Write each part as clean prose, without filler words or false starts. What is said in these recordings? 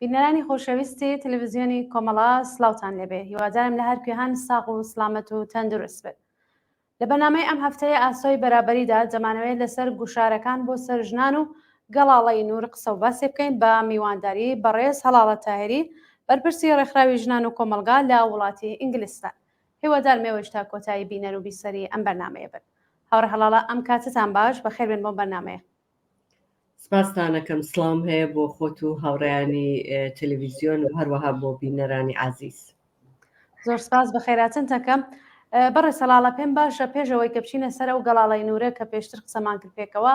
بینەرانی خۆشەویستی تەلەڤیزیۆنی کۆمەڵا سلااوتان لێبێ، هیوادارم لە هەر کوێهان ساق و سلامەت و تەندروست بێت. لە بەنامەی ئەم هەفتەیە ئاسۆی بەرابەریدا دەمانەوێت لەسەر گوشارەکان بۆ سەر ژنان و گەڵاڵەی نور قسە و باسی بکەین بە میوانداری بەڕێز هەلاڵە تاهێری، بەرپرسی ڕێکخراوی ژنان و کۆمەلگا لە وڵاتی ئینگلیستان. هیوادار مێوەش تا کۆتایی بینەر و بیسەری ئەم بەرنامەیە بن. هاوڕێ هەلاڵە ئەم کاتتان باش، بەخێر بێن بۆ بەرنامەیە. سپاسدانەکەم، سڵام هەیە بۆ خۆت و هاوڕێیانی تەلەڤیزیۆن و هەروەها بۆ بینەرانی عزیز. زۆر سپاس بە خێراتن دەکەم. بەڕێ سەلاڵە پێم باشە پێشەوەی کە بچینە سەر ئەو گەڵاڵەی نورە کە پێشتر قسەمان کرد پێکەوە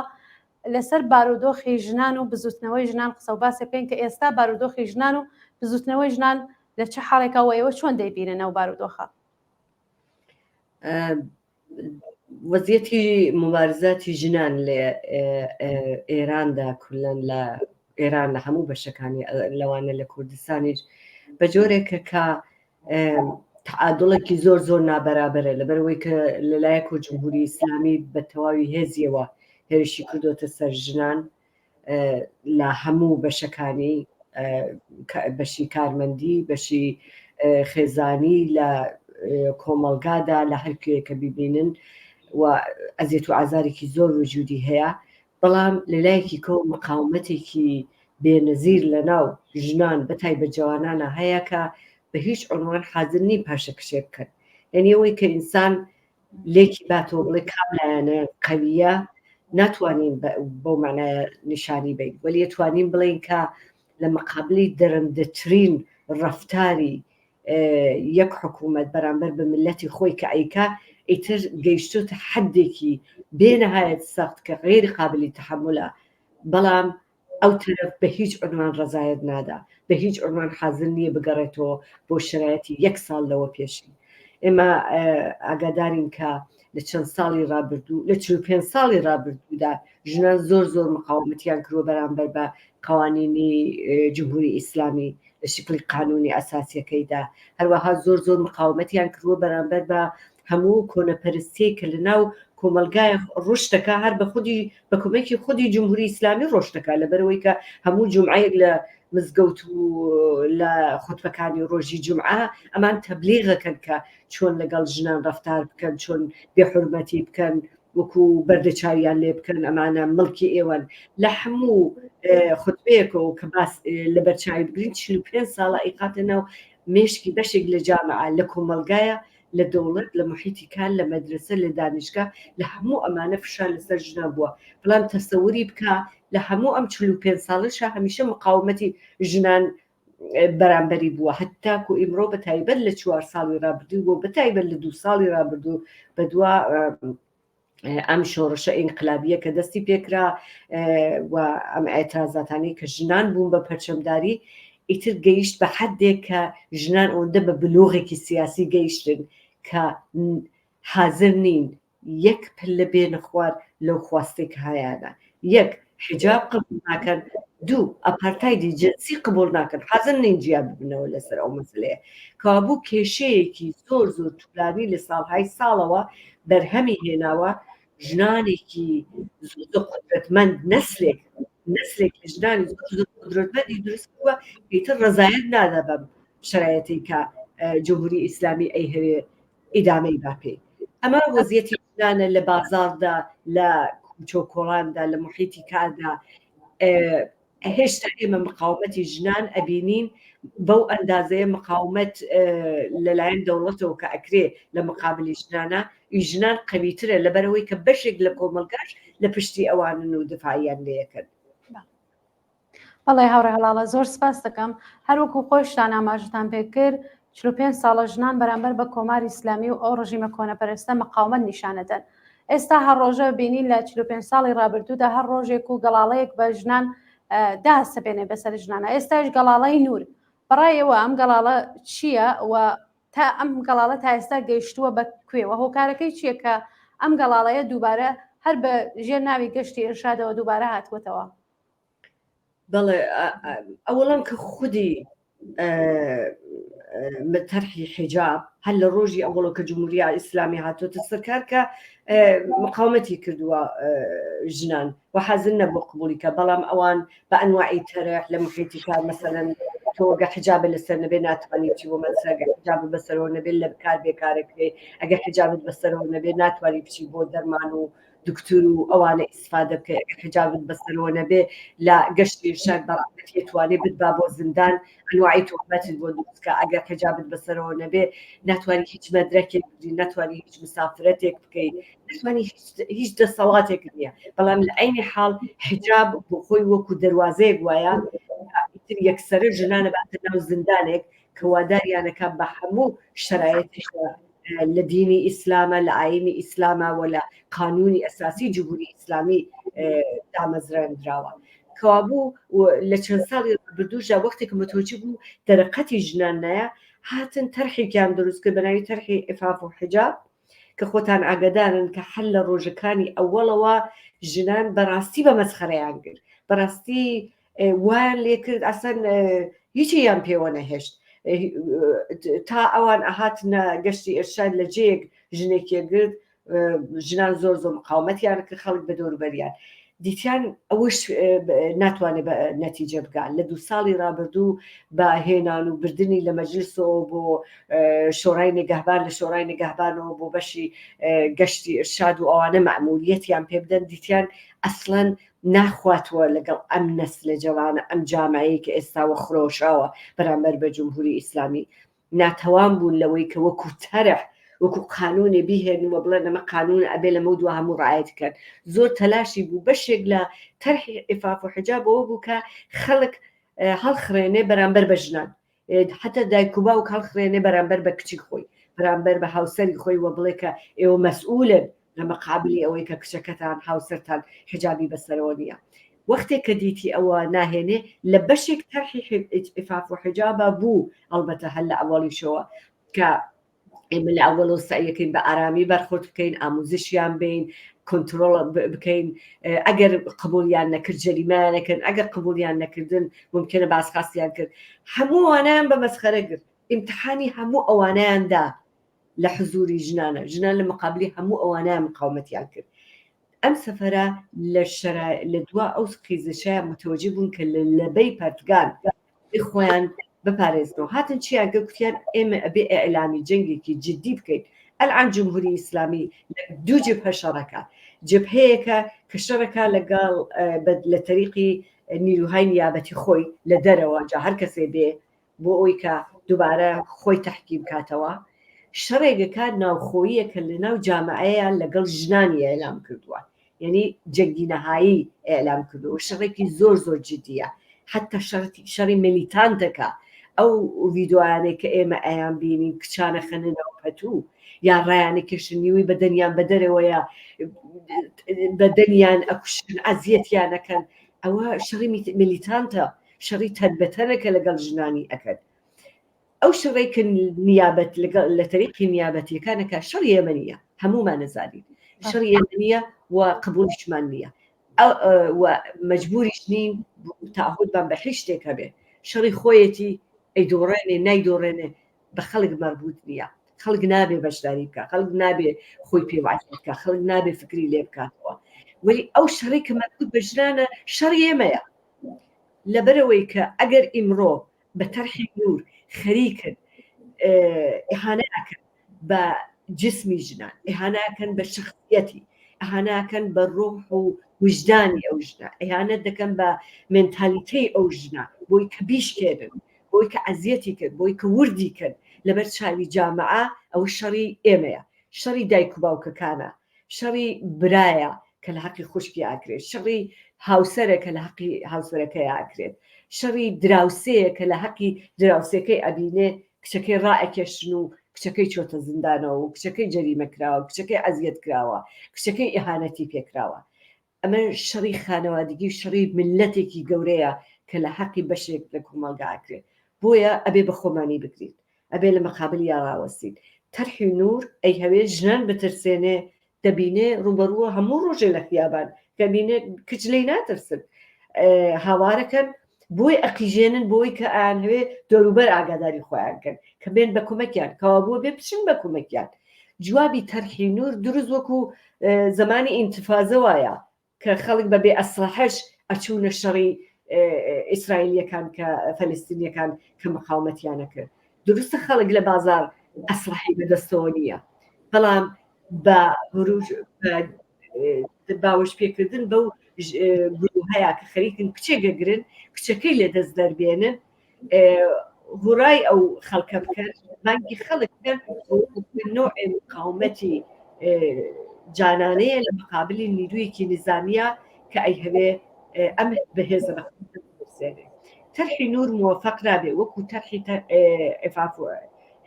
لەسەر بارودۆخی ژنان و بزوتنەوەی ژنان قسە و باسی بکەین کە ئێستا بارودۆخی ژنان و بزوتنەوەی ژنان لە چه حاڵێکەوە ئێوە چۆن دەیبینن ئەو بارودۆخە؟ وەزیەتی مبارزاتی ژنان لە ئێراندا کولەن لە ئێران لە هەموو بەشەکانی لەوانە لە کوردستانیش بە جۆرێکە کە تعادڵێکی زۆر زۆر نابەرابەرە لەبەرەوەی کە لەلایەک و جمهوری ئیسلامی بە تەواوی هێزیەوە هێرشی کردوتە سەر ژنان لە هەموو بەشەکانی، بەشی کارمەندی، بەشی خێزانی، لە کۆمەلگادا، لە هەرکوێکە ببینن و ئەزیێت و ئازارێکی زۆر وجودی هەیە. بەڵام لەلایەکی کەو مقاومەتێکی بێنەزیر لە ناو ژنان بەتای بە جوانانە هەیە کە بە هیچ عنوان حاضر نین پاشەکشێ بکەن. یعنی ئەوەی کە ئینسان لێکی باتەوە بڵێ کام لایەنە قەویە ناتوانین بۆ معنایە نیشانی بین، وەلی ئەتوانین بڵێن کە لە مەقابلی دەرەندەترین ڕەفتاری یەک حکوومەت بەرامبەر بە ملەتی خۆی کە ئەیکا ئیتر گەیشتوتە حدێکی بێنەهایەت سەخت کە غێری قابلی تەحملە، بەڵام ئەو تەرەف بە هیچ عنوان ڕەزایەت نادا، بە هیچ عنوان حاضر نییە بگەڕێتەوە بۆ شرایەتی 1 ساڵ لەوە پێشی. ئێمە ئاگادارین کە لە چەند ساڵی ڕابردوو لە 45 ساڵی ڕابردوودا ژنان زۆر زۆر مقاومەتیان کردووە بەرامبەر بە قوانینی جمهوری ئیسلامی لە شکلی قانونی ئاساسیەکەیدا، هەروەها زۆر زۆر مقاومەتیان کردووە بەرامبەر بە هەموو کۆنەپەرستی کە لە ناو کۆمەلگای ڕۆشتەکە هەر بە کۆمەکی خودی جمهوری ئیسلامی ڕۆشتەکە، لەبەرەوەی کە هەموو جومعەیەک لە مزگەوت و لە خوتبەکانی ڕۆژی جومعە ئەمان تەبلیغەکەن کە چۆن لەگەڵ ژنان ڕەفتار بکەن، چۆن بێحورمەتی بکەن، وەکو بەردەچاویان لێ بکەن، ئەمانە مڵکی ئێوەن. لە هەموو خوتبەیەکەوە کە باس لە بەرچاوی بگرین 45 ساڵە ئیقاتە ناو مێشکی بەشێک لە جامعە، لە کۆمەلگایە، لە دەوڵەت، لە محیتی کار، لە مەدرسە، لە دانیشگا، لە هەموو ئەمانە فشار لەسەر ژنان بووە. بەڵام تەسەووری بکە لە هەموو ئەم 45 ساڵشە هەمیشە مقاومەتی ژنان بەرامبەری بووە، هەتاکو ئیمڕۆ بە تایبەت لە 4 ساڵی ڕابردوو بۆ بە تایبەت لە 2 ساڵی ڕابردوو بە دوا ئەم شۆڕشە ئینقلابیە کە دەستی پێکرا و ئەم ئێترازاتانی کە ژنان بوون بە پەرچەمداری ئیتر گەیشت بە حدێک کە ژنان ئەوەندە بە بلوغێکی سیاسی گەیشتن کە حاضر نین یەک پلە بێنە خوار لەو خواستێک هایانە. یەک حجاب قبول ناکەن، 2 ئەپارتایدی جنسی قبول ناکەن، حاضر نین جیا ببنەوە لەسەر ئەو مەسلەیە کەوابوو کێشەیەکی زۆر زۆر توولانی لە ساڵهای ساڵەوە بەرهەمی هێناوە ژنانێکی زۆر قودرەتمەند، نەسلێک لە ژنانی زۆر قودرەتمەندی دروست بووە ئیتر ڕەزایەت نادا بەم شرایەتی کە جمهوری ئیسلامی ئەی هەوێ ئیدامەی باپێ. ئەمە وەزیەتی ژنانە لە بازاڕدا، لە کوچۆکۆڵاندا، لە محیتی کاردا. هێشتا ئێمە مقاومەتی ژنان ئەبینین بەو ئەندازەیە مقاومەت لەلایەن دەوڵەتەوە کە ئەکرێ لە مقابلی ژنانە، ژنان قەویترە لەبەرەوەی کە بەشێک لە کۆمەلگاش لە پشتی ئەوانن و دفاعیان لێەکەن. بەڵێ هاوڕێ هەلاڵە زۆر سپاس دەکەم. هەروەکو خۆشتان ئاماژتان پێ کرد 45 ساڵە ژنان بەرامبەر بە کۆماری ئیسلامی و ئەو ڕژیمە کۆنەپەرستە مقاومەت نیشانەدەن. ئێستا هەر ڕۆژە بینین لە 45 ساڵی ڕابردوودا هەر ڕۆژێک و گەڵاڵەیەک بە ژنان داهستەبێنێ بەسەر ژنانە. ئێستاش گەڵاڵەی نور بەڕایەوە ئەم گەڵاڵە چییە و تا ئەم گەڵاڵە تا ئێستا گەیشتووە بە کوێوە هۆکارەکەی چییە کە ئەم گەڵاڵەیە دووبارە هەر بە ژێر ناوی گەشتی ئێرشادەوە دووبارە هاتووەتەوە؟ بەڵێ ئەوەڵام کە خودی طرحی حجاب هەر لە ڕۆژی ئەوڵە کە جمهوریە ئیسلامی هاتوۆتە سەرکار کە مقاومەتی کردووە ژنان و حەزر نەبوو قبولی کە، بەڵام ئەوان بە ئەنواعی تەرەح لە محیتی کار مەسەلەن تۆگە حجاب لەسەر نەبێ ناتوانانی بچی بۆ مەدرسە، ئەگەر حجاب بەسەرەوە نەبێ لە کار بێکارەکەی، ئەگەر حجابت بەسەرەوە نەبێ ناتوانانی بچی بۆ دەرمان و دکتور و ئەوانە ئیسفادە بکەی، ئەگەر حجابت بەسەرەوە نەبێ لە گەشتی ئێرشاد بەڕابەتی توانێ بتبا بۆ زیندان ئەنواعی تۆهمەتت بۆ دروستکە، ئەگەر حجابت بەسەرەوە نەبێ ناتوانانی هیچ مەدرەکێک بدی، ناتوانانی هیچ مسافرەتێک بکەی، ناتوانانی هیچ دەسەڵاتێک نییە. بەڵام لە عینی حاڵ حجاب بۆ خۆی وەکو دەواازەیەک وایە یەکسەرە ژنانە باتە ناو زیندانێک کە واداریانەکە بە هەموو شرایەتیش لە دینی ئیسلامە، لە ئاینی ئیسلامە و لە قانونی ئەساسی جمهوری ئیسلامی دامەزراندراوە. کەوابوو لە چەند ساڵی ڕابردووشدا وەختێکم متوجه بوو دەرەقەتی ژنان نایە، هاتن تەرحێکیان دروست کرد بە ناوی تەرحی ئیفاف و حجاب کە خۆتان ئاگادارن کە هەر لە ڕۆژەکانی ئەوەڵەوە ژنان بەڕاستی بە مەسخەرەیان کرد، بەڕاستی وایان لێ کرد ئەسەن هیچیان پێوە نەهێشت، تا ئەوان ئەهاتنە گەشتی ئێرشاد لە جێیەک ژنێکێ گرت، ژنان زۆر مقاومەتیان کرد، خەڵک بە دەوروبەریان دیتیان ئەوش ناتوانێت بە نەتیجە بگات. لە 2 ساڵی ڕابردوو بە هێنان و بردننی لە مەجلسەوە بۆ شۆڕای نگەهبان، لە شۆڕای نگەهبانەوە بۆ بەشی گەشتی ئێرشاد و ئەوانە مەعمولیەتیان پێ بدەن، دیتیان ئەسڵەن ناخواتوە لەگەڵ ئەم نەسلە جەوانە، ئەم جامعەیە کە ئێستاوە خرۆشاوە بەرامبەر بە جمهوری ئیسلامی، ناتەوان بوون لەوەی کە وەکو تەرح وەکو قانونێ بیهێنەوە بڵێن ئەمە قانون ئەبێ لەمە دووە هەموو ڕعایەتکەن. زۆر تەلاشی بوو بەشێک لە تەرحی ئیفاف و حجابەوە بوو کە خەڵک هەڵخڕێنێ بەرامبەر بە ژنان، حتا دایک و باوک هەڵخڕێنێ بەرامبەر بە کچی خۆی، بەرامبەر بە هاوسەری خۆی وە بڵێ کە ئێوە مەسئولن لە مەقابلی ئەوەی کە کچەکەتان هاوسەرتان حجابی بەسەرەوە نییە. وەختێک کە دیتی ئەوە ناهێنێ لە بەشێک تەرحی ئیفاف و حجابە بوو، ئەڵبەتە هەر لە ئەوەڵیشەوە کە ئێمە لە ئەوەڵۆ سعیەکەین بە ئارامی بەرخۆت بکەین، ئاموزشیان بین، کۆنترۆڵ بکەین، ئەگەر قبولیان نەکرد جەریمانەکەن، ئەگەر قبولیان نەکردن ممکنە باسخاستیان کرد. هەموو ئەوانیان بە مەسخەرە گرت، ئیمتحانی هەموو ئەوانیاندا لە حزوری ژنانە، ژنان لە مقابلی هەموو ئەوانیان مقاومەتیان کرد. ئەم سەفەرە لە دوا ئەو قیزەشایە متوەجه بوون کە لەبەی پەرتگان خۆیان بپارێزنەوە، هاتن چیان کە کوتیان ئێمە ئەبێ ئێعلامی جەنگێکی جدی بکەین. ئەلعان جمهوری ئیسلامی دوو جبهە شەڕەکە، جبهەیەکە کە شەڕەکە لەگەڵ لە تەریقی نیروهای نیابەتی خۆی لە دەرەوە، جا هەر کەسێ بێ بۆ ئەوی کە دووبارە خۆی تەحکیم کاتەوە، شەڕێکەکە ناوخۆییە کە لە ناو جامعەیە لەگەڵ ژنانی ئێلام کردووە، یعنی جەنگی نەهایی ئێلام کردووە، شەڕێکی زۆر جدیە، حتا شەڕی میلیتانتەکە. ئەو ڤیددیویانێک کە ئێمە ئەیان بینین کچانە خەنەوە پەتوو یان ڕایانە کێشنیوی بەدەنیان بە دەرەوەیە بەدەنیان ئەکوشن ئەزیەتیانەکەن، ئەوە شەڕی میلیتانتە، شەڕی تەنبەتەنەکە لەگەڵ ژنانی ئەکەن. ئەو شەڕێک نیابەت لە تەریقی نیابەتیەکانەکە شەڕی ئێمەنیە، هەمومان نەزانین شەڕی ئێمەنیە و قبولیشمان نییە، مەجبوریش نین تاهودمان بە هیچ شتێک هەبێ، شەڕی خۆیەتی ئەیدۆڕێنێ نایدۆڕێنێ بە خەڵک مربوط نییە، خەڵک نابێ بەشداری بکە، خەڵک نابێ خۆی پێوعەت بکە، خەڵک نابێ فکری لێ بکاتەوە. وەلی ئەو شەڕی کە مربوط بە ژنانە شەڕی ئێمەیە، لەبەرەوەی کە ئەگەر ئیمڕۆ بە تەرحی نور خەریکن ئیهانەکەن بە جسمی ژنان، ئیهانەکەن بە شخصیەتی، ئیهانەکەن بە ڕۆح و وجدانی ئەو ژنە، ئیهانەت دەکەن بە مێنتالیتەی ئەو ژنە بۆی کە بیشکێنن، بۆی کە ئەزیەتی کرد، بۆی کە وردی کرد لەبەر چاوی جامعە. ئەو شەڕی ئێمەیە، شەڕی دایک و باوکەکانە، شەڕی برایە کە لە حەقی خوشکی ئاکرێت، شەڕی هاوسەرە کە لە حەقی هاوسەرەکەی ئاکرێت، شەڕی دراوسەیە کە لە حەقی دراوسەکەی ئەبینێ کچەکەی ڕائەکێشن و کچەکەی چۆتە زیندانەوە و کچەکەی جەریمە کراوە، کچەکەی ئەزیەت کراوە، کچەکەی ئیهانەتی پێکراوە. ئەمە شەڕی خانەوادگی و شەڕی ملەتێکی گەورەیە کە لە حەقی بەشێک لە کۆمەلگا ئاکرێت. بۆیە ئەبێ بە خۆمانی بگرین، ئەبێ لە مەقابلی ڕاوەستین. تەرحی نور ئەی هەوێ ژنان بترسێنێ، دەبینێ ڕوبەڕووە هەموو ڕۆژێ لە خیابان کەبینێ کچ لێی ناترسن، هاوارەکەن بۆی ئەقیژێنن، بۆی کە ئایان هەوێ دەوروبەر ئاگاداری خۆیان کەن کە بێن بە کۆمەکیان، کەوا بووە بێ بچن بە کۆمەکیان. جوابی تەرحی نور دروست وەکو زمانی ئینتفازە وایە کە خەڵک بەبێ ئەسلحەش ئەچوونە شەڕی ئیسرائیلیەکان کە فەلستینیەکان کە مقاومەتیانە کرد دروستە خەڵک لە بازار ئەسلحەی بەدەستەوە نییە بەڵام بە باوەش پێکردن بەو گروهەیە کە خەریکن کچێگەگرن کچەکەی لێ دەست دەربێنن هوڕای ئەو خەڵکە بکەن مانگی خەڵکن نوعی مقاومەتی جانانەیە لە مقابلی نیرویەکی نظامیە کە ئەی هەوێ ئەم بەهێزە بەسێنێ تەرحی نور موفق نابێ وەکو تەرحی ئێفاف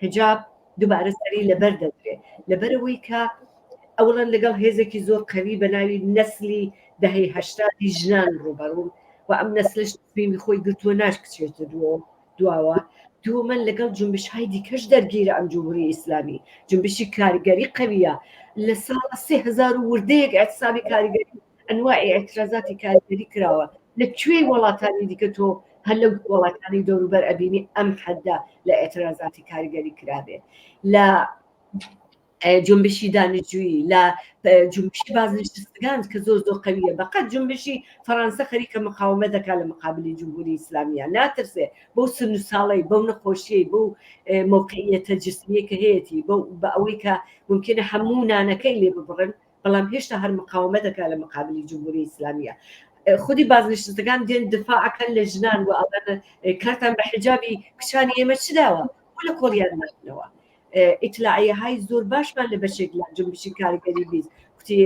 حجاب دووبارە سەری لەبەر دەدرێ لەبەرەوەی کە ئەوڵەن لەگەڵ هێزێکی زۆر قەوی بە ناوی نەسلی دەهەی هەشتادی ژنان ڕوبەڕوون و ئەم نەسلش سپێمی خۆی گرتووە ناش کچێتە دواوە دووەمە لەگەڵ جنبشهای دیکەش دەرگیرە ئەم جمهوری ئیسلامی جنبشی کاریگەری قەویە لە ساڵ 3000 وردەیەک ئەحسابی کاریگەری ئەنواعی ئەترازاتی کاریگەری کراوە لەکوێی وڵاتانی دیکە تۆ هەر لەو وڵاتانی دەوروبەر ئەبینی ئەم حەددا لە ئەترازاتی کاریگەری کرابێ لە جنبشی دانیشتجویی لە جنبشی بازنشستگان کە زۆر قەویە بەقەت جنبشی فەڕەنسا خەریکە مقاومە دەکات لە مقابلی جمهوری ئیسلامیە ناترسێ بۆ سن و ساڵی بەو نەخۆشیی بۆ موقعیەتە جسمیە کە هەیەی بە ئەوەی کە ممکنە هەموو نانەکەی لێ ببڕن بەڵام هێشتا هەر مقاومە دەکات لە مقابلی جمهوری ئیسلامیە خودی بازنشستگان دێن دفاعەکەن لە ژنان و ئەڵەن کاتان بە حجابی کچانی ئێمە چ داوە لە کۆریان ناکەنەوە ئیتلاعیەهای زۆر باشمان لە بەشێک لە جنبشی کاریگەری بیست کوتی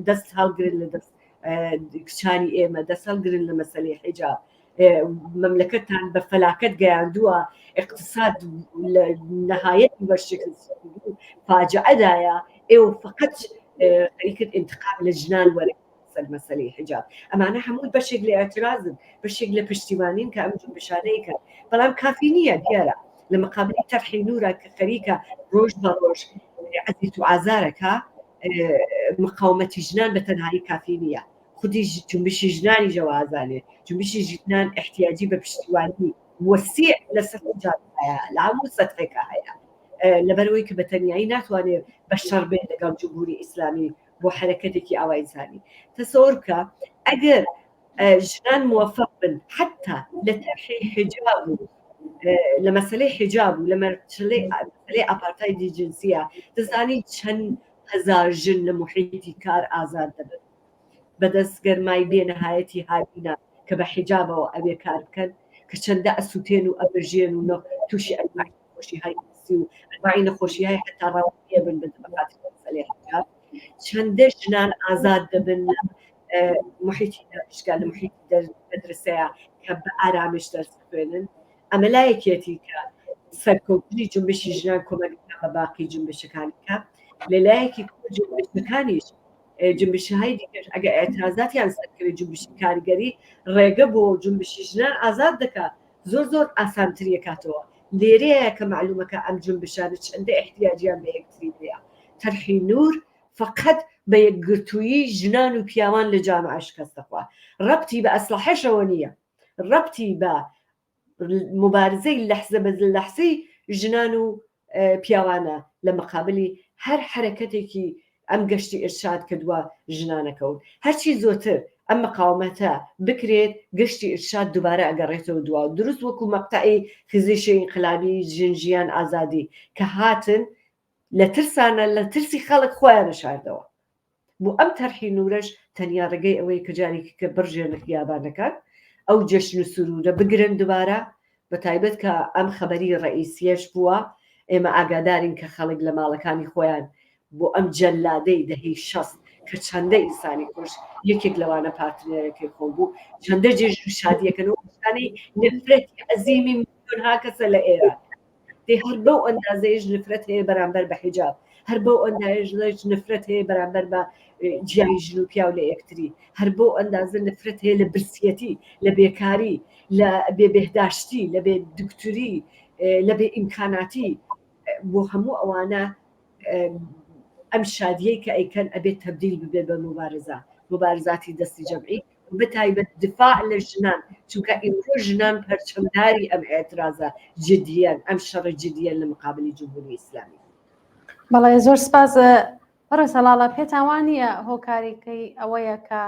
دەست هەڵگرن لە دەست کچانی ئێمە دەست هەڵگرن لە مەسەلەی حجاب مەملەکەتان بە فەلاکەت گەیاندووە اقتصاد لە نەهایەتی بەشێک فاجعەدایە ئێوە فقط خەریکت انتقام لە ژنان وەرە مەسەلەی حجاب ئەمانە هەمووی بەشێک لە ئەترازن بەشێک لە پشتیوانین کە ئەم جنبشانەی کرد بەڵام کافی نییە دیارە لە مقابلی تەرحی نورە کە خەریکە ڕۆژ بە ڕۆژ عەزیز و ئازارەکە مقاومەتی ژنان بە تەنهایی کافی نییە خودی جنبشی ژنانی جەوازانێ جنبشی ژنان احتیاجی بە پشتیوانی وەسیع لەسەر جامعەیە لە هەموو سەتحێکە هەیە لەبەرەوەی کە بە تەنیایی ناتوانێت بەشەڕ بێت لەگەڵ جمهوری ئیسلامی بۆ حرەکەتێکی ئاوا ئینسانی تەسەوەر بکە ئەگەر ژنان موفق بن حتا لە تەرحی حجاب و لە مەسەلەی حجاب و لە مەسەلەی ئاپارتایدی جنسیە دەزانی چەند هەزار ژن لە محیتی کار ئازاد دەبن بەدەست گەرمای بێنەهایەتی هاتینا کە بە حجابەوە ئەوێ کار بکەن کە چەندە ئەسووتێن و ئەبژێن و تووشی ئەنواعی نەخۆشی‌های جنسی و ئەنواعی نەخۆشی‌های حتا ڕەوانیە بن بەخاتر مەسەلەی حجاب چەندە ژنان ئازاد دەبن لە محیتی دانیشگا لە محیتی مەدرسەیە کە بە ئارامش دەرس بخوێنن ئەمە لایەکێتی کە سەرکەوتنی جنبشی ژنان کۆمەک بە باقی جنبشەکانی کە لە لایەکی جنبشەکانیش جنبشهای دیکەش ئەگە ئەترازاتیان سەرکەوێت جنبشی کاریگەری ڕێگە بۆ جنبشی ژنان ئازاد دەکات زۆر ئاسانتری کاتەوە لێرەیە کە معلومەکە ئەم جنبشانە چەندە احتیاجیان بە یەکتری هەیە تەرحی نور فقط بە یەکگرتوویی ژنان و پیاوان لە جامعە شکست دەخوا ڕەبتی بە ئەسلحەشەوە نییە ڕەبتی بە مبارزەی لەحزە بە لەحزەی ژنان و پیاوانە لە مقابلی هەر حرەکەتێکی ئەم گەشتی ئرشاد کردووە ژنانەکەون هەرچی زۆرتر ئەم مقاومەتە بکرێت گەشتی ئرشاد دووبارە ئەگەڕێتەوە دوا دروست وەکو مەقتەعی خزیشی انقلابی ژنجیان ئازادی کە هاتن لە ترسانە لە ترسی خەڵک خۆیان نەشاردەوە بۆ ئەم تەرحی نورەش تەنیا ڕێگەی ئەوەی کە جارێکی کە بڕژێنە خیابانەکان ئەو جەشن و سرورە بگرن دووبارە بە تایبەت کە ئەم خەبەری ڕئیسیەش بووە ئێمە ئاگادارین کە خەڵک لە ماڵەکانی خۆیان بۆ ئەم جەلادەی دەهەی شەست کە چەندە ئینسانی کوش یەکێک لەوانە پارتنەرێکی خۆم بوو چەندە جێژ و شادیەکەنەوە شانەی نفرەتی عەزیمی میلیۆنها کەسە لە ئێران دێ هەر بەو ئەندازەیەش نفرەت هەیە بەرامبەر بە حیجاب هەر بەو ئەندازەیەش نفرەت هەیە بەرامبەر بە جیای ژن و پیاو لە یەکتری هەر بەو ئەندازە نفرەت هەیە لە برسیەتی لە بێکاری لە بێبێهداشتی لە بێ دکتوری لە بێ ئیمکاناتی بۆ هەموو ئەوانە ئەم شادیەی کە ئەیکەن ئەبێت تەبدیل ببێت بە مبارزاتی دەستی جەمعی بتایبەت دفاع لە ژنان چونکە ئیمڕۆ ژنان پەرچەمداری ئەم ئێترازە جدیەن ئەم شەڕە جدیەن لە مقابلی جمهوری ئیسلامی بەڵێ زۆر سپاس بەڕێز هەلاڵە پێتان وانە هۆکاریکەی ئەوەیە کە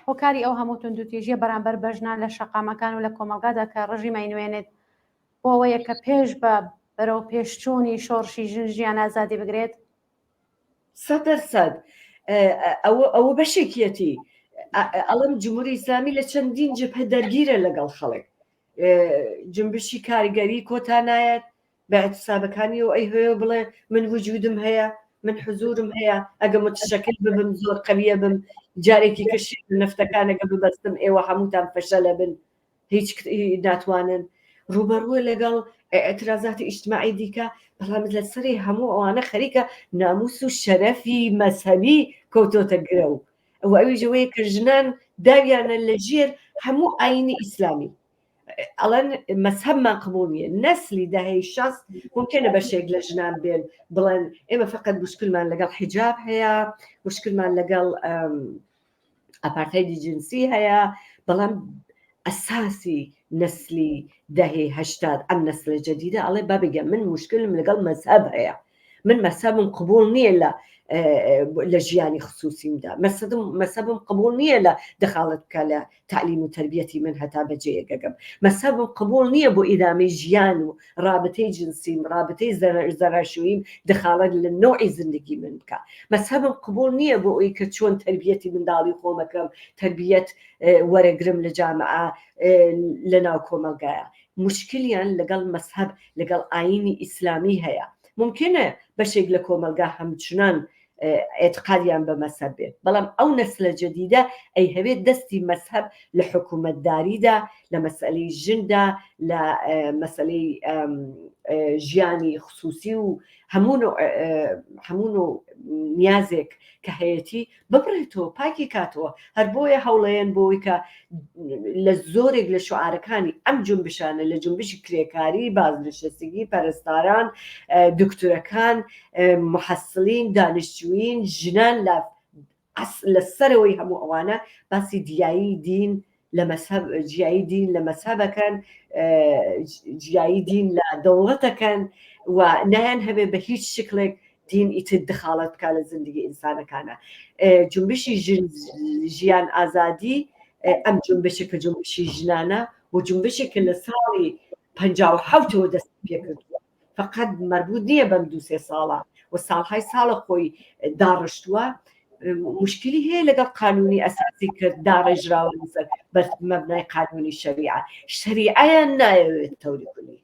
هۆکاری ئەو هەموو توندوتیژیە بەرامبەر بە ژنان لە شەقامەکان و لە کۆمەلگادا کە ڕژیمە نوێنێت بۆ ئەوەیە کە پێش بە بەرەو پێشچوونی شۆڕشی ژیان ئازادی بگرێت؟ 100% ئەوە بەشێکیەتی ئەڵم جمهوری ئیسلامی لە چەندین جبهە دەرگیرە لەگەڵ خەڵک جنبشی کاریگەری کۆتانایەت بە اعتسابەکانی و ئەی هەیە بڵێ من وجودم هەیە من حزورم هەیە ئەگە متشەکل ببم زۆر قەویە بم جارێکی کەشی نفتەکانەکە ببەستم ئێوە هەمووتان فەشەلە بن هیچ ناتوانن ڕوبەڕوە لەگەڵ اعتراضاتی ئیجتماعی دیکە بەڵام لەسەری هەموو ئەوانە خەریکە ناموس و شەرەفی مەذهبی کەوتۆتە گرە و ئەوی ژەوەیە کە ژنان داویانە لە ژێر هەموو ئاینی ئیسلامی ئەڵەن مەذهبمان قبول نییە نەسلی داهەی شەست ممکنە بەشێک لە ژنان بێن بڵێن ئێمە فقط مشکلمان لەگەڵ حیجاب هەیە مشکلمان لەگەڵ ئەپارتایدی جنسی هەیە بەڵام ئەساسی نسلی دەهەی هەشتاد ئەم نسلە جەدیدە ئەڵێ با بگە من مشکلم لەگەڵ مەذهب هەیە من مەذهبم قبول نییە لە ژیانی خصوصیمدا مەذهبم قبول نییە لە دەخالت بکە لە تعلیم و تربیەتی من هەتا بەجێگەگەم مەذهبم قبول نییە بۆ ئیدامەی ژیان و رابطەی جنسیم رابطەی زەراشوییم دەخالت لە نوعی زندگی من بکە مەذهبم قبول نییە بۆ ئەوی کە چۆن تربیەتی منداڵی خۆمەکەم تربیەت وەرەگرم لە جامعە لە ناو کۆمەلگایە مشکلیان لەگەڵ مەذهب لەگەڵ ئاینی ئیسلامی هەیە ممکنە بەشێک لە کۆمەلگا هەمچنان اعتقادیان بە مەذهب بێت بەڵام ئەو نەسلە جەدیدە ئەی هەوێت دەستی مەذهب لە حکوومەتداریدا لە مەسئلەی ژندا لە مەسئلەی ژیانی خصوصی و هەموو نیازێک کە هەیەی ببڕێتەوە پاکی کاتەوە هەر بۆیە هەوڵەیەن بۆی کە لە زۆرێک لە شعارەکانی ئەم جنبشانە لە جنبشی کرێکاری بازنشستگی پەرستاران دکتورەکان محەسڵین دانیشتووین ژنان لە سەرەوەی هەموو ئەوانە باسی دیایی دین لە مەذهب جیایی دین لە مەذهبەکەن جیایی دین لە دەوڵەتەکەن و نایان هەبێ بە هیچ شکلێک دین ئیتر دخالت بکە لە زندگی ئینسانەکانە جنبشی ژیان ئازادی ئەم جنبشە کە جنبشی ژنانە و جنبشێکە لە ساڵی 57ەوە دەست پێ کردووە فقط مربوط نییە بەم 2-3 ساڵە و ساڵهای ساڵە خۆی داڕشتووە مشکلی هەیە لەگەڵ قانونی ئەساسی کرد داڕێژراوە لەسەر بە مەبنای قانونی شەریعەیان نایەوێت تەوری کولی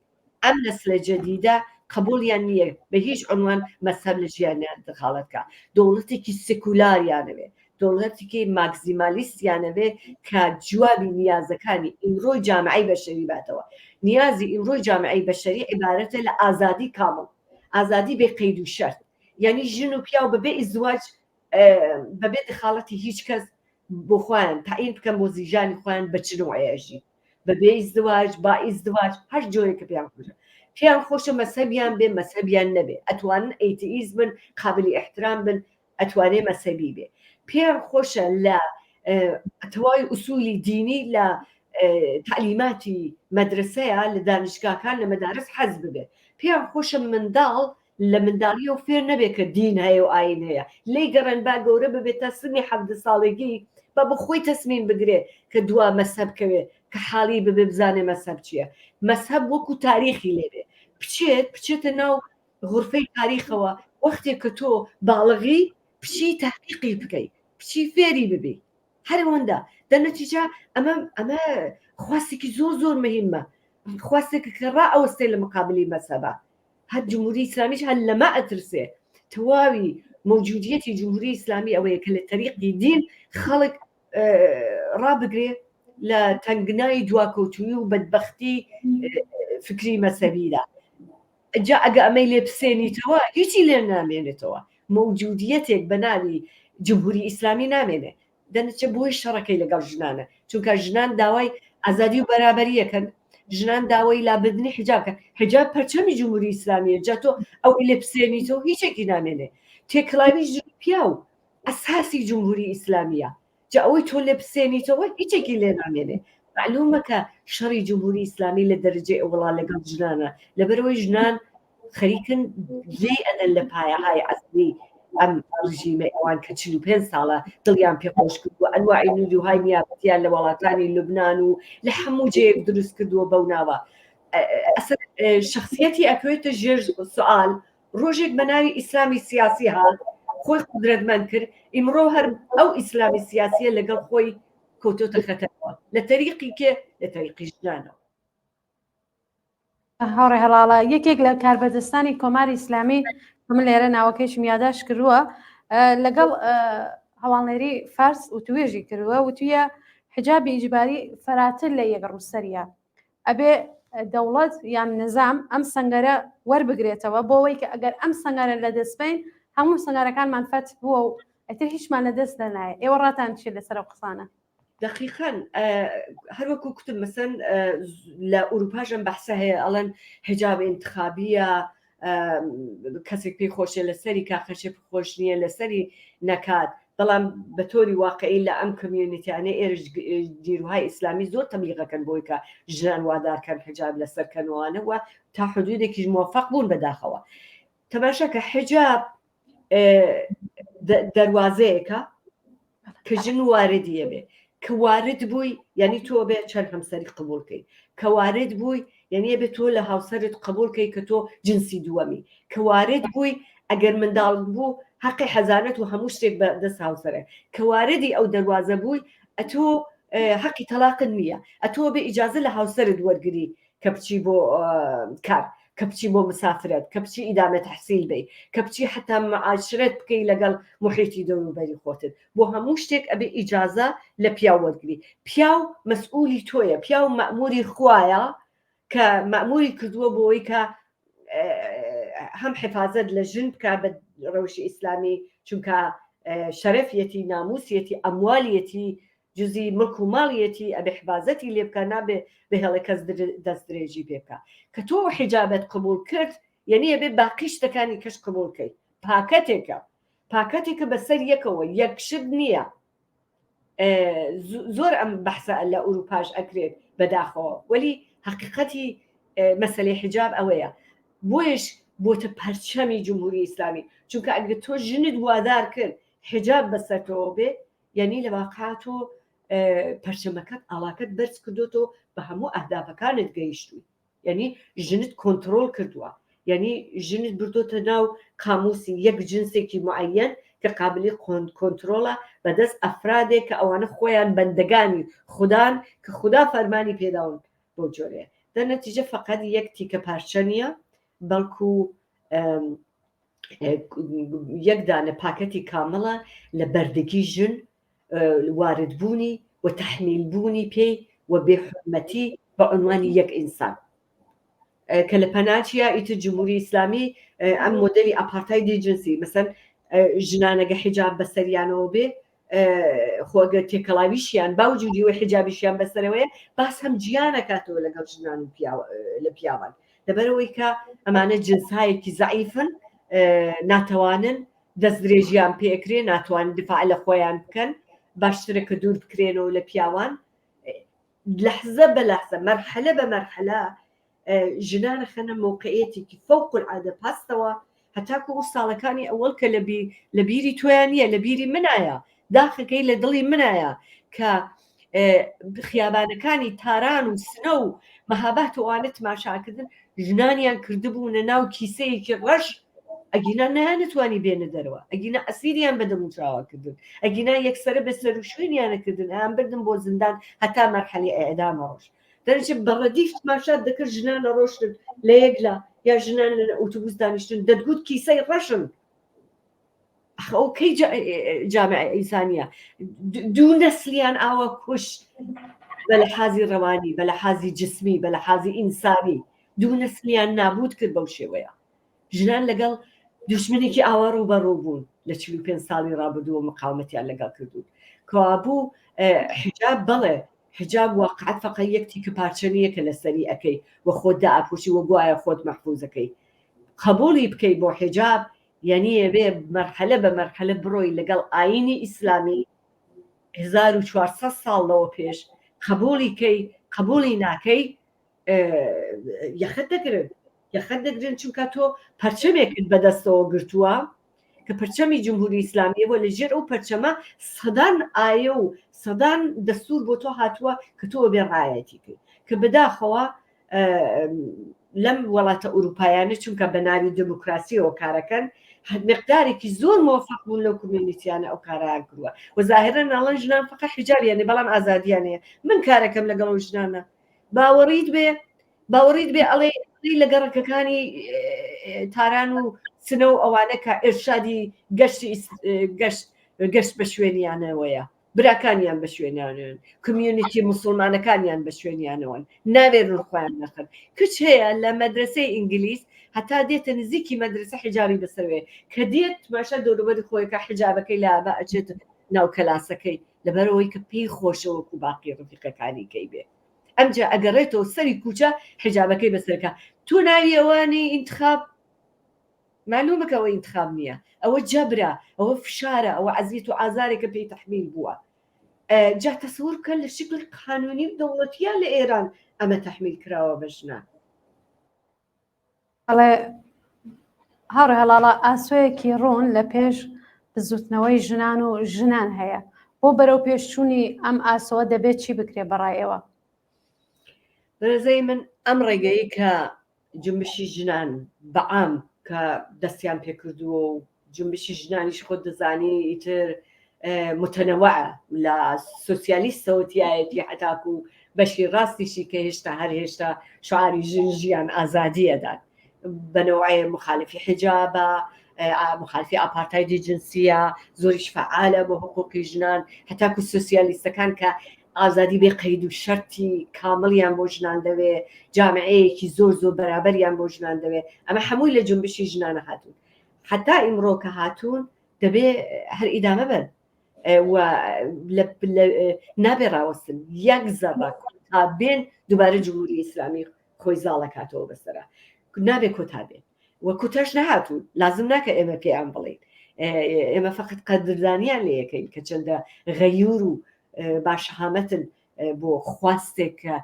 ئەم نەسلە جەدیدە قبولیان نییە بە هیچ عنوان مەذهب لە ژیانیان دخالەتکە دەوڵەتێکی سێکولاریانەوێ دەوڵەتێکی ماکسیمالیستیانەوێ کە جوابی نیازەکانی ئیمڕۆی جامعەی بەشەری باتەوە نیازی ئیمڕۆی جامعەی بەشەری عیبارەتە لە ئازادی کامڵ ئازادی بێ قەید و شەرت یعنی ژن و پیا و بەبێ ئیزدواج بەبێ دخالەتی هیچ کەس بۆ خۆیان تعیین بکەن بۆ زیژانی خۆیان بە چ نوعەیەژی بەبێ ئیزدواج با ئیزدواج هەر جۆرێکە پێیان خۆشە مەذهبیان بێ مەذهبیان نەبێ ئەتوانن ئەیتئیست بن قابلی احترام بن ئەتوانێ مەذهبی بێ پێیان خۆشە لە تەواوی ئوسولی دینی لە تعلیماتی مەدرسەیە لە دانشگاکان لە مەدارس حەز ببێت پێیان خۆشە منداڵ لە منداڵیەوە فێر نەبێت کە دین هەیە و ئاین هەیە لی گەڕن با گەورە ببێت تا سنی 17 ساڵێکی بە بخۆی تەسمین بگرێ کە دوا مەذهب کەوێ کە حاڵی ببێ بزانێ مەذهب چییە مەذهب وەکو تاریخی لێبێ بچێتە ناو غورفەی تاریخەوە وەختێک کە تۆ باڵغی پچی تحقیقی بکەیت پچی فێری ببێ هەروەندا دەنەتیجا ئەمە خواستێکی زۆر مهمە خواستێکە کە ڕائەوەستێ لە مقابلی مەذهبە هەر جمهوری ئیسلامیش هەر لەما ئەترسێ تەواوی موجودیەتی جمهوری ئیسلامی ئەوەیە کە لە تەریقی دین خەڵک ڕابگرێ لە تەنگنای دواکەوتوی و بەدبەختی فکری مەذهبیدا جا ئەگە ئەمەی لێ بسێنیتەوە هیچی لێ نامێنێتەوە موجودیەتێک بە ناوی جمهوری ئیسلامی نامێنێ دەنەچە بۆی شەڕەکەی لەگەڵ ژنانە چونکە ژنان داوای ئازادی و بەرابەریەکەن ژنان داوای لابدنی حجابکە حجاب پەرچەمی جمهوری ئیسلامیە جا تۆ ئەو لێ بسێنیتەوە هیچێکی نامێنێ تێکڵاوی ژن پیا و ئەساسی جمهوری ئیسلامیە جا ئەوەی تۆ لێ بسێنیتەوە هیچێکی لێ نامێنێ معلومە کە شەڕی جمهوری ئیسلامی لە دەرەجەی ئەوڵا لەگەڵ ژنانە لەبەرەوەی ژنان خەریکن لێ ئەدەن لە پایەهای عەسکەری ئەم ڕژیمە ئەوان کە 45 ساڵە دڵیان پێخۆش کردووە ئەنواعی نوروهای نیابەتیان لە وڵاتانی لوبنان و لە هەموو جەیەک دروست کردووە بەو ناوە شخصیەتی ئەکەوێتە ژێر سوال ڕۆژێک بە ناوی ئیسلامی سیاسی هات خۆی قدرەتمەند کرد ئیمڕۆ هەر ئەو ئیسلامی سیاسیە لەگەڵ خۆی کەوتۆتە خەتەرەوە لە تەریقی کێ لە تەریقی ژنانەوە هاوڕێ هەڵاڵە یەکێک لە کاربەدەستانی کۆماری ئیسلامی من لێرە ناوەکەیشم یاداش کردووە لەگەڵ هەواڵێری فارس و توێژی کردووە وتویە حجابی ئیجباری فەراتر لە یەک ڕووسەریە ئەبێ دەوڵەت یان نظام ئەم سەنگەرە وەربگرێتەوە بۆەوەی کە ئەگەر ئەم سەنگارە لە دەستبین هەموو سەنگارەکانمان فەت بووە و ئەتر هیچمان لە دەست دەنایە ئێوە ڕاتان چێت لەسەر قسانە دقیقاً هەروەکو کوتم مەسەن لە ئوروپاژم بەحسە هەیە ئەڵەن حجاب انتخابیە کەسێک پێی خۆشە لەسەری کاخەشێ خۆش نییە لەسەری نەکات بەڵام بە تۆری واقعی لە ئەم کمیونیتیانە ئێرش دیروهای ئیسلامی زۆر تەبلیغەکەن بۆی کە ژنان وادارکەن حجاب لەسەرکەنەوەوە تا حدودێکیش موفق بوون بەداخەوە تەماشاکە حجاب دەواازەیەکە کە ژن واردیە بێ کە وارد بووی یعنی تۆ بێ چەند هەمسەری قبولکەی کە وارد بووی یعنی بێت تۆ لە هاوسەرت قبولکەی کە تۆ جنسی دووەمی کە وارد بووی ئەگەر منداڵ بوو حەقی حەزانەت و هەموو شتێک بە دەست هاوسەرە کە واردی ئەو دەواازە بووی ئەتۆ حەقی تەلاقن نییە ئەتۆ بێ ئیجازە لە هاوسەرت وەرگری کە بچی بۆ کار کە بچی بۆ مسافرەت کە بچی ئیدامە تەحسیل بی کە بچی حتا معاشرەت بکەی لەگەڵ محیتی دەوروبەری خۆتت بۆ هەموو شتێک ئەبێ ئیجازە لە پیاو وەرگری پیاو مەسئولی تۆیە پیاو مەأموری خوایە کە مەأموری کردووە بۆی کە هەم حفاظت لە ژن بکە بە ڕەوشی ئیسلامی چونکە شەرەفیەتی ناموسیەتی ئەموالیەتی جزی ملک و ماڵیەتی ئەبێ حفاظەتی لێ بکە نابێ بهێڵێ کەس دەست درێژی پێ بکە کە تۆ حیجابەت قبول کرد یعنی ئەبێ باقی شتەکانی کەش قبولکەی پاکەتێکە بەسەر یەکەوە یەکشت نییە زۆر ئەم بەحسە لە ئوروپاش ئەکرێت بەداخەوە وەلی حقیقەتی مەسەلەی حجاب ئەوەیە بۆیش بۆتە پەرچەمی جمهوری ئیسلامی چونکە ئەگە تۆ ژنت وادار کرد حجاب بەسەرتەوە بێ یعنی لە واقع تۆ پەرچەمەکەت ئاڵاکەت بەرز کردوتەوە بە هەموو ئەهدافەکانت گەیشتووی یعنی ژنت کۆنترۆل کردووە یعنی ژنت بردۆتە ناو قاموسی یەک جنسێکی معەن کە قابلی کۆنترۆڵە بەدەست ئەفرادێک کە ئەوانە خۆیان بەندەگانی خوددان کە خوددا فەرمانی پێداون بۆ جۆرەیە دەنەتیجە فقط یەک تیکە پارچە نیە بەڵکو یەک دانە پاکەتی کامەڵە لە بەردەگی ژن واردبوونی و تەحمیلبوونی پێی و بێحورمەتی بە عنوانی یەک ئینسان کە لە پەناچیە ئیتر جمهوری ئیسلامی ئەم مۆدەلی ئەپارتایدی جنسی مەسەن ژنانەگە حجاب بەسەریانەوە بێ خۆگە تێکەڵاویشیان باوجودی و حجابیشیان بەسەرەوەیە باس هەم گیانەکاتەوە لەگەڵ ژنان لە پیاوان لەبەرەوەی کە ئەمانە جنسایەکی زعیفن ناتوانن دەست درێژیان پێکرێ ناتوانن دفاع لە خۆیان بکەن باشترە کە دوور بکرێنەوە لە پیاوان لەحزە بە لەحزە مەرحەلە بە مەرحەلە ژنانە خەنە موقعەتێکی فەوق العادە پاستەوە هەتاکو ئەو ساڵەکانی ئەوەڵ کە لە بیری تۆیان نییە لە بیری منایە داخەکەی لە دڵی منایە کە خیابانەکانی تاران و سنە و مەهابات وانە تماشاکردن ژنانیان کردبوونە ناو کیسەیەکی ڕەش ئەگینا نەیانتوانی بێنە دەرەوە ئەگینا ئەسیریان بەدەموتراوەکردن ئەگینا یەکسرە بەسەر و شوێنیانەکردن ئەیان بردن بۆ زیندان هەتا مەرحەلی ئەعدامە ڕۆژ دەرەچێت بەڕەدیف تماشات دەکرد ژنانە ڕۆشتن لە یەکلا یا ژنان لە ئۆتۆبوس دانیشتن دەتگوت کیسەی ڕەشن ئەو کەی جامعە ئینسانیە دوو نەسلیان ئاوە کوش بە لە حازی ڕەوانی بە لە حازی جسمی بە لە حازی ئینسانی دوو نەسلیان نابود کرد بەو شێوەیە ژنان لەگەڵ دوشمنێکی ئاوا ڕوبەڕوو بوون لە 45 ساڵی ڕابردووە مقاومەتیان لەگەڵ کردوون کەوابوو حجاب بەڵێ حجاب واقعەت فقط یەک تیکە پارچەنیە کە لەسەری ئەەکەی وە خۆت دائپۆشی وە گوایە خۆت مەحفوظەکەی قبولی بکەی بۆ حجاب یعنی ئەبێ مەرحەلە بە مەرحەلە بڕۆی لەگەڵ ئاینی ئیسلامی 1400 ساڵەوە پێش قبولی ناکەی یەخت دەگرن چونکە تۆ پەرچەمێکت بەدەستەوە گرتووە کە پەرچەمی جمهوری ئیسلامیە بۆ لەژێر ئەو پەرچەمە سەدان ئایە و سەدان دەستور بۆ تۆ هاتووە کە تۆ بێڕایەتی کرد کە بەداخەوە لەم وڵاتە ئوروپایانە چونکە بە ناوی دموکراسیەوە کارەکەن مقدارێکی زۆر مۆفق بوون لەو کمیونیتیانە ئەو کارایان کردووە وەظاهرە ناڵەن ژنان فقط حیجابیانێ بەڵام ئازادیانەیە من کارەکەم لەگەڵ ئەو ژنانە باوەڕیت بێ ئەڵێ لە گەڕەکەەکانی تاران و سنە و ئەوانە کە ئێرشادی گەشت بە شوێنیانەوەیە براکانیان بە شوێنیانن کمیونیتی مسلمانەکانیان بە شوێنیانەوەن ناوێرن خۆیان نەخن کچ هەیە لە مەدرسەی ئینگلیس هەتا دێتە نزیکی مەدرسە حیجابی بەسەروێ کە دێت ماشە دەوروبەری خۆیەکە حیجابەکەی لا ئەچێت ناو کەلاسەکەی لەبەرەوەی کە پێی خۆشەوەکو باقی ڕفیقەکانی کەی بێ ئەمجا ئەگەڕێتەوە سەری کوچە حیجابەکەی بەسەرکە تۆ ناوی ئەوانی ئینتخاب معلومەکەەوە ئینتخاب نییە ئەوە جەبرە ئەوە فشارە ئەوە عەزیت و ئازارێکە پێی تەحمیل بووە جا تەسەوور کە لە شکل قانونی و دەوڵەتیە لە ئێران ئەمە تەحمیل کراوە بە ژنان ئەڵێ هەڕێ هەڵاڵە ئاسۆیەکی ڕۆن لە پێش بزوتنەوەی ژنان و ژنان هەیە بۆ بەرەو پێشچوونی ئەم ئاسۆوە دەبێت چی بکرێ بەڕایەوە بەرەزەی من ئەم ڕێگەی کە جنبشی ژنان بەعام کە دەستیان پێکردووە و جنبشی ژنانیش خۆ دەزانی ئیتر متەنەوەعە لە سۆسیالیستەوەتیایەتی حتاکو و بەشی ڕاستیشی کە هێشتا هەر هێشتا شعاری ژیان ئازادیەدان بەنەوەی مخالفی حجابە مخالفی ئاپارتایدی جنسیە زۆریش فعالە بۆ حقوقی ژنان هەتاکو سۆسیالیستەکان کە ئازادی بێ قەید و شەرتی کامڵیان بۆ ژنان دەوێ جامعەیەکی زۆر بەرابەریان بۆ ژنان دەوێ ئەمە هەمووی لە جنبشی ژنانە هاتوون حتا ئیمڕۆ کە هاتوون دەبێ هەر ئیدامە بن نابێ ڕاوەستن یەک زەڕە تا بێن دووبارە جمهوری ئیسلامی خۆی زاڵە کاتەوە بەسەرە نابێ کۆتا بێن وە کوتەش نەهاتوون لازم ناکە ئێمە پێیان بڵین ئێمە فقط قەدردانیان لێ یەکەین کە چەندە غەیور و باشەهامەتن بۆ خواستێک کە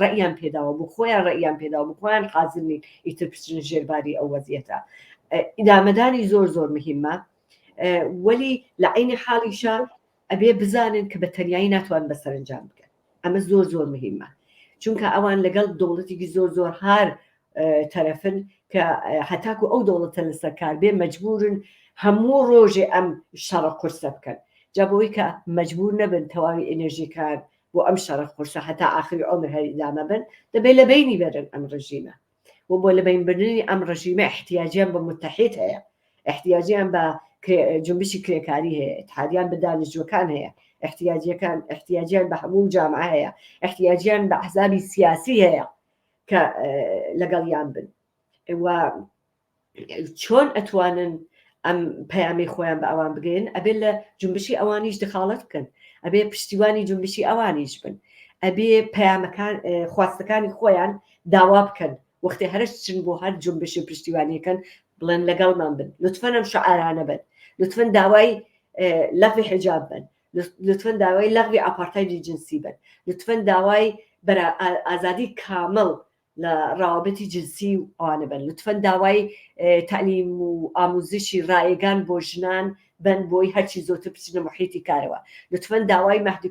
ڕەئیان پێداوە بۆ خۆیان ڕەئیان پێداوە بۆ خۆیان حازمین ئیتر پشتن ژێرباری ئەو وەزیەتە ئیدامەدانی زۆر مهمە وەلی لە عینی حاڵیشە ئەبێ بزانن کە بە تەنیایی ناتوان بەسەرنجام بکەن ئەمە زۆر مهمە چونکە ئەوان لەگەڵ دەوڵەتێکی زۆر هار تەرەفن کە هەتاکو ئەو دەوڵەتە لەسەر کار بێ مەجبورن هەموو ڕۆژێ ئەم شەڕە قورسە بکەن جابەوەی کە مەجبور نەبن تەواوی ئێنەرژیکار بۆ ئەم شەڕە قورسە هەتا ئاخری ئەمر هەر ئیدامە بن دەبێت لە بینی بەرن ئەم ڕژیمە و بۆ لە بینبرنی ئەم ڕژیمە احتیاجیان بە متحید هەیە احتیاجیان بە جنبشی کرێکاری هەیە اتحادیان بە دانیشتوەکان هەیە احتیاجیان بە هەموو جامعە هەیە احتیاجیان بە ئەحزابی سیاسی هەیە کە لەگەڵیان بن و چۆن ئەتوانن ئەم پەیامی خۆیان بە ئەوان بگەین ئەبێ لە جنبشی ئەوانیش دخالت بکەن ئەبێ پشتیوانی جنبشی ئەوانیش بن ئەبێ پەیامەکان خواستەکانی خۆیان داوا بکەن وەختی هەرش چن بۆ هەر جنبشی پشتیوانیەکەن بڵێن لەگەڵمان بن لطفەن ئەم شعارانە بن لطفەن داوای لەغوی حجاب بن لطفەن داوای لەغوی ئاپارتایدی جنسی بن لطفەن داوای ئازادی کامڵ لە ڕاوابەتی جنسی و ئەوانە بن لطفەن داوای تعلیم و ئاموزشی ڕایگان بۆ ژنان بن بۆی هەرچی زۆرتر بچنە محیتی کارەوە لطفەن داوای مەهدی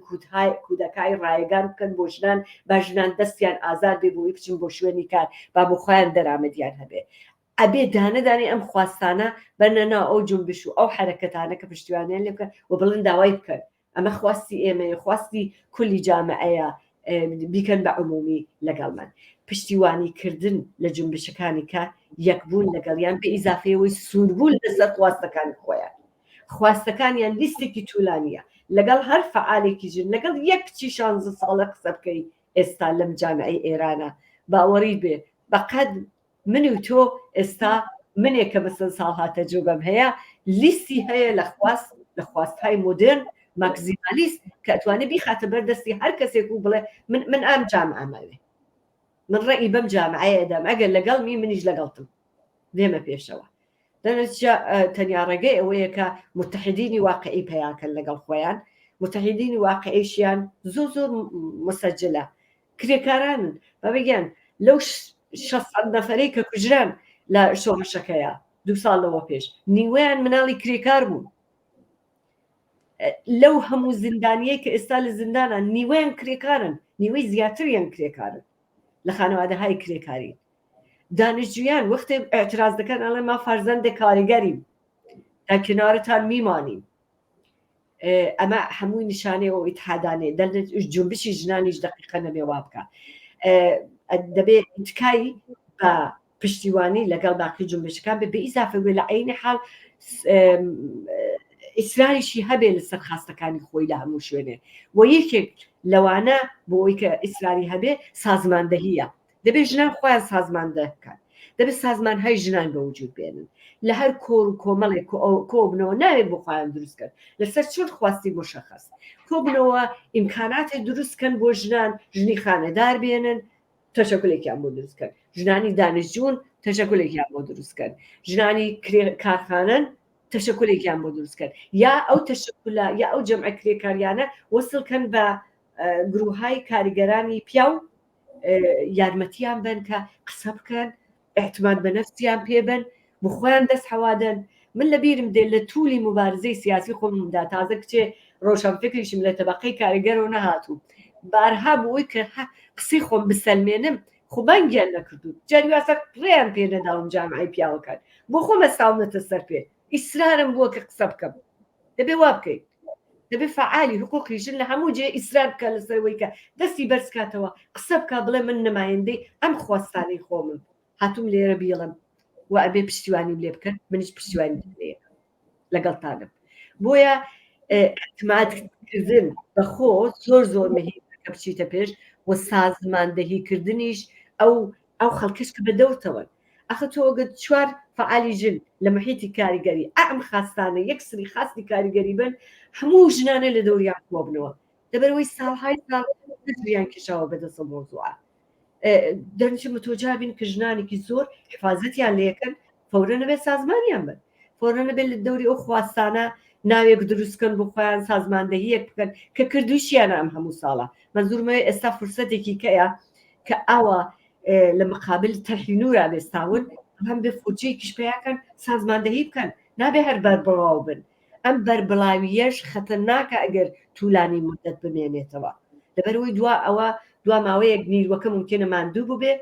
کودەکای ڕایگان بکەن بۆ ژنان با ژنان دەستیان ئازاد بێ بۆی بچن بۆ شوێنی کار با بۆ خۆیان دەرامەدیان هەبێ ئەبێ دانەدانی ئەم خواستانە بەرنەنا ئەو جنبش و ئەو حرەکەتانە کە پشتیوانیان لێ بکەن و بڵن داوای بکەن ئەمە خواستی ئێمەیە خواستی کولی جامعەیە بیکەن بە عمومی لەگەڵمان پشتیوانیکردن لە جنبشەکانی کە یەکبوون لەگەڵیان بە ئیزافەیەوەی سووربوون لەسەر خواستەکانی خۆیان خواستەکانیان لیستێکی توولانیە لەگەڵ هەر فعالێکی ژن لەگەڵ یەک کچی 16 ساڵە قسە بکەی ئێستا لەم جامعەی ئێرانە باوەڕی بێ بەقەد من و تۆ ئێستا منێکە بەسەر ساڵ هاتە جوگەم هەیە لیستی هەیە لە خواستهای مدرن ماکزیمالیست کە ئەتوانێ بیخاتە بەردەستی هەر کەسێک و بڵێ من ئەم جامعەمەوێ من ڕێی بەم جامعەیەدەم ئەگەر لەگەڵمی منیش لەگەڵتم دێمە پێشەوە دەنەتیجە تەنیا ڕێگەی ئەوەیە کە متحدینی واقعی پەیاکەن لەگەڵ خۆیان متحدینی واقعیشیان زۆر مسەجلە کرێکارانن بە بگیان لەو 600 نەفەرەی کە کوژران لە شۆڕشەکەیە 2 ساڵ لەوە پێش نیوەیان مناڵی کرێکار بوون لەو هەموو زیندانیە کە ئێستا لە زیندانە نیوەیان کرێکارن نیوەی زیاتریان کرێکارن لە خانەوادەهای کرێکاری دانیشتجویان وەختێ ئەعتراز دەکەن ئەڵێ ما فەرزەندە کاریگەریم تا کنارتان میمانیم ئەمە هەمووی نیشانەیە و ئیتحادانێ جنبشی ژنانیش دقیقە نەبێ وا بکە دەبێت تکایی بە پشتیوانی لەگەڵ باقی جنبشەکان بێ ئیزافە بێ لە عینی حاڵ ئیسراریشی هەبێ لەسەر خاستەکانی خۆی لە هەموو شوێنێ و یەکێک لەوانە بۆ ئەوی کە ئیسراری هەبێ سازماندەهیە دەبێت ژنان خۆیان سازماندە بکەن دەبێت سازمانهای ژنان بە وجود بێنن لە هەر کۆر و کۆمەڵێک کۆبنەوە ناوێت بۆ خۆیان دروستکەن لەسەر چۆن خواستی مشخص کۆبنەوە ئیمکاناتی دروستکەن بۆ ژنان ژنی خانەدار بێنن تەشەکلێکیان بۆ دروستکەن ژنانی دانیشتجوون تەشەکلێکیان بۆ دروستکەن ژنانی کارخانەن تەشەکلێکیان بۆ دروستکەن یا ئەو تەشەکلە یا ئەو جەمعە کرێکاریانە وەسڵکەن بە گروههای کاریگەرانی پیا و یارمەتیان بن کە قسە بکەن احتمال بە نەفسیان پێبن بۆ خۆیان دەست حەوادن من لە بیرم دێ لە توولی مبارزەی سیاسی خۆمدا تازە کچێ ڕۆشنفکریشم لە تەبەقەی کاریگەرەوە نەهاتوو بارها بۆی کە قسەی خۆم بسەلمێنم خوبانگیان نەکردو جاریواسە ڕێیان پێ نەداوم جامعی پیاوەکان بۆ خۆم ئەستاونەتە سەر پێ ئیسرارم بووە کە قسە بکەم دەبێ وا بکەیت دەبێ فعالی حقوقی ژن لە هەموو جێ ئیسرار بکە لەسەرەوەی کە دەستی بەرزکاتەوە قسە بکە بڵێ من نمایندەی ئەم خواستانی خۆمم هاتووم لێرە بیڵم و ئەبێ پشتیوانی لێ بکەن منیش پشتیوانی لێ لەگەڵتانم بۆیە اعتمادکردن بەخۆ زۆر مهمە بچیتە پێش و سازماندەهیکردنیش ئەو خەڵکش کە بەدەورتەوە ئەخە تۆ ئەگەر 4 فعالی ژن لە محیتی کاریگەری ئەم خاستانە یەک سری خاستی کاریگەری بن هەموو ژنانە لە دەوریان کۆبنەوە دەبەرەوەی ساڵهای ساڵ دەستیان کێشاوە بەدەستە مۆزوعە دەرنچ متۆجابین کە ژنانێکی زۆر حفاظەتیان لێکن فەورە نەبێت سازمانیان بن فەورە نەبێت لە دەوری ئەو خواستانە ناوێک دروستکەن بۆ خۆیان سازماندەهیەک بکەن کە کردویشیانە ئەم هەموو ساڵە مەزورمە ئێستا فرسەتێکی کەیە کە ئاوە لە مقابل تەحینورا لێستاون هەم بێ فوچەیەکیش پێیاکەن سازماندەهی بکەن نابێ هەر بەربڵاو بن ئەم بەربڵاویەش خەتەرناکە ئەگەر توولانی مدەت بمێنێتەوە لەبەرەوەی دوا ماوەیەک نیروەکە ممکنە ماندوو بوو بێ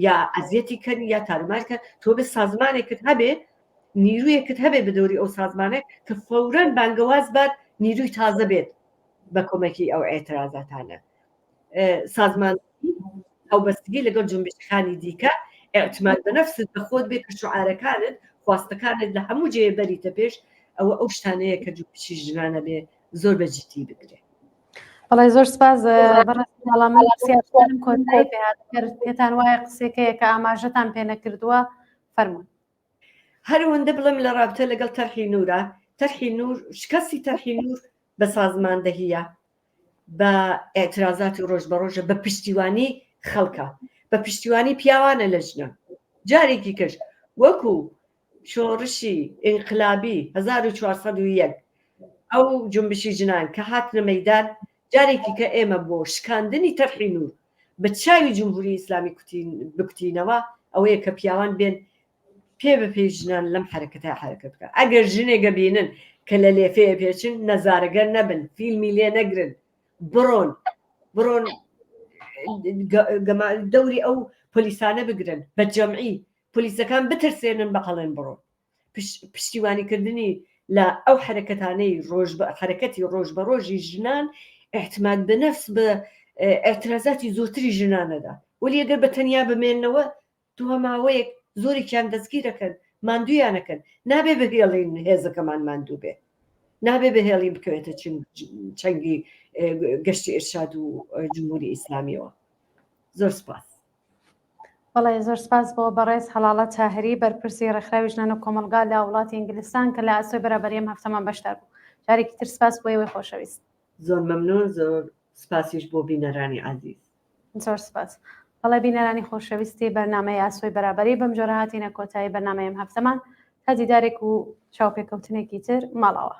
یا ئەزیەتی کەن یا تارمارکە تۆ بێ سازمانێکت هەبێ نیرویەکت هەبێ بە دەوری ئەو سازمانێک کە فەورەن بانگەواز بات نیروی تازە بێت بە کۆمەکی ئەو ئێترازاتانە سازمان ئەو بەستگی لەگەڵ جنبشەکانی دیکە اعتماد بە نەفست بە خۆت بێ کە شوعارەکانت خواستەکانت لە هەموو جێ بەریتە پێش ئەو شتانەیە کە جوپشی ژنانە بێ زۆر بەجددی بگرێ بەڵێ زۆر سپاس بەڕێزم سیاسەتم کۆتایی پێهاتکرد پێتان وایە قسێکەیە کە ئاماژەتان پێ نەکردووە فەرموون هەروەندە بڵێم لە رابطە لەگەڵ تەرحی نورە تەرحی نور شکستی تەرحی نور بە سازماندەهیە بە ئێترازاتی ڕۆژ بە ڕۆژە بە پشتیوانی خەڵکە بە پشتیوانی پیاوانە لە ژنە جارێکی کەش وەکو شۆڕشی ئینقلابی 1401 ئەو جنبشی ژنان کە هاتنە مەیدان جارێکی کە ئێمە بۆ شکاندنی تەرحی نور بە چاوی جمهوری ئیسلامی بکوتینەوە ئەوەیە کە پیاوان بێن پێ بە پێی ژنان لەم حرەکەتە حرەکەت بکە ئەگەر ژنێگە بینن کە لە لێفەیە پێچن نەزارەگەر نەبن فیلمی لێ نەگرن بڕۆن دەوری ئەو پۆلیسانە بگرن بە جەمعی پۆلیسەکان بترسێنن بەقەڵێن بڕۆن پشتیوانیکردنی لە ئەو حرەکەتانەی حرەکەتی ڕۆژ بە ڕۆژی ژنان احتمال بە نەفس بە ئێترازاتی زۆرتری ژنانەدا وەلی ئەگەر بە تەنیا بمێننەوە دووە ماوەیەک زۆرێکیان دەستگیرەکەن ماندویانەکەن نابێ بهێڵین هێزەکەمان ماندوو بێ نابێ بهێڵی بکەوێتە چەنگی گەشتی ئێرشاد و جمهوری ئیسلامیەوە زۆر سپاس بەڵێ زۆر سپاس بۆ بەڕێز هەلاڵە تاهری بەرپرسی ڕێکخراوی ژنان و کۆمەلگا لە وڵاتی ئینگلیستان کە لە ئاسۆی بەرابەریەم هەفتەمان بەشدار بوو جارێکی تر سپاس بۆ ئێوەی خۆشەویست زۆر مەمنون زۆر سپاسیش بۆ بینەرانی عەزیز زۆر سپاس بەڵێ بینەرانی خۆشەویستی بەرنامەی ئاسۆی بەرابەری بەم جۆرە هاتینە کۆتایی بەرنامەیەم هەفتەمان تا دیدارێک و چاوپێکەوتنێکی تر ماڵەوە